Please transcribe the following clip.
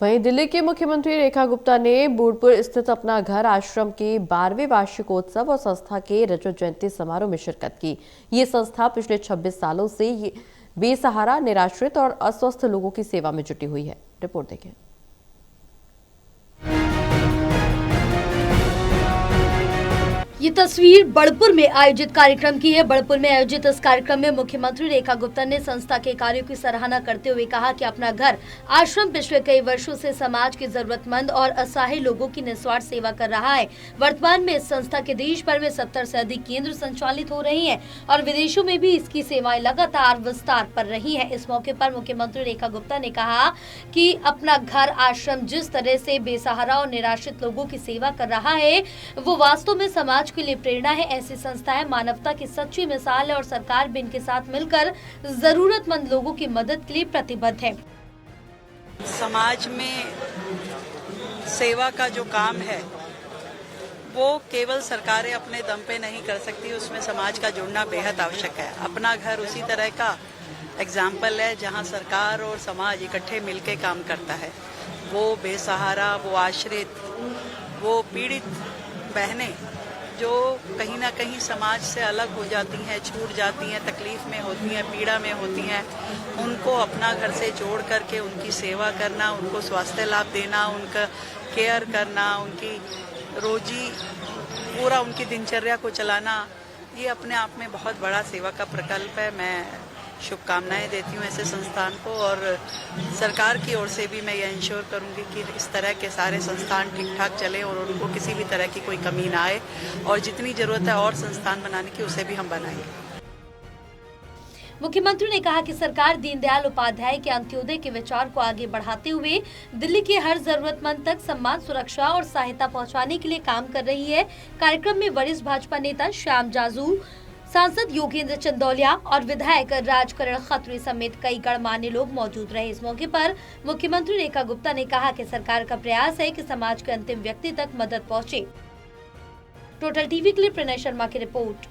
वहीं दिल्ली के मुख्यमंत्री रेखा गुप्ता ने बूढ़पुर स्थित अपना घर आश्रम के 12वें वार्षिकोत्सव और संस्था के रजत जयंती समारोह में शिरकत की। ये संस्था पिछले 26 सालों से बेसहारा, निराश्रित और अस्वस्थ लोगों की सेवा में जुटी हुई है। रिपोर्ट देखें। ये तस्वीर बड़पुर में आयोजित कार्यक्रम की है। बड़पुर में आयोजित इस कार्यक्रम में मुख्यमंत्री रेखा गुप्ता ने संस्था के कार्यों की सराहना करते हुए कहा कि अपना घर आश्रम पिछले कई वर्षों से समाज के जरूरतमंद और असहाय लोगों की निस्वार्थ सेवा कर रहा है। वर्तमान में इस संस्था के देश भर में 70 से अधिक केंद्र संचालित हो रही हैं और विदेशों में भी इसकी सेवाएं लगातार विस्तार पर रही है। इस मौके पर मुख्यमंत्री रेखा गुप्ता ने कहा कि अपना घर आश्रम जिस तरह से बेसहारा और निराश्रित लोगों की सेवा कर रहा है, वो वास्तव में समाज के लिए प्रेरणा है। ऐसी संस्थाएं मानवता की सच्ची मिसाल है और सरकार भी इनके साथ मिलकर जरूरतमंद लोगों की मदद के लिए प्रतिबद्ध है। समाज में सेवा का जो काम है वो केवल सरकारें अपने दम पे नहीं कर सकती, उसमें समाज का जुड़ना बेहद आवश्यक है। अपना घर उसी तरह का एग्जाम्पल है जहां सरकार और समाज इकट्ठे मिलके काम करता है। वो बेसहारा, वो आश्रित, वो पीड़ित बहनें जो कहीं ना कहीं समाज से अलग हो जाती हैं, छूट जाती हैं, तकलीफ में होती हैं, पीड़ा में होती हैं, उनको अपना घर से जोड़ करके उनकी सेवा करना, उनको स्वास्थ्य लाभ देना, उनका केयर करना, उनकी रोजी पूरा उनकी दिनचर्या को चलाना, ये अपने आप में बहुत बड़ा सेवा का प्रकल्प है। मैं शुभकामनाएं देती हूँ ऐसे संस्थान को और सरकार की ओर से भी मैं ये इंश्योर करूंगी कि इस तरह के सारे संस्थान ठीक ठाक चले और उनको किसी भी तरह की कोई कमी ना आए और जितनी जरूरत है और संस्थान बनाने की उसे भी हम बनाएंगे। मुख्यमंत्री ने कहा कि सरकार दीनदयाल उपाध्याय के अंत्योदय के विचार को आगे बढ़ाते हुए दिल्ली के हर जरूरतमंद तक सम्मान, सुरक्षा और सहायता पहुंचाने के लिए काम कर रही है। कार्यक्रम में वरिष्ठ भाजपा नेता श्याम जाजू, सांसद योगेंद्र चंदौलिया और विधायक राजकरण खत्री समेत कई गणमान्य लोग मौजूद रहे। इस मौके पर मुख्यमंत्री रेखा गुप्ता ने कहा कि सरकार का प्रयास है कि समाज के अंतिम व्यक्ति तक मदद पहुंचे। टोटल टीवी के लिए प्रणय शर्मा की रिपोर्ट।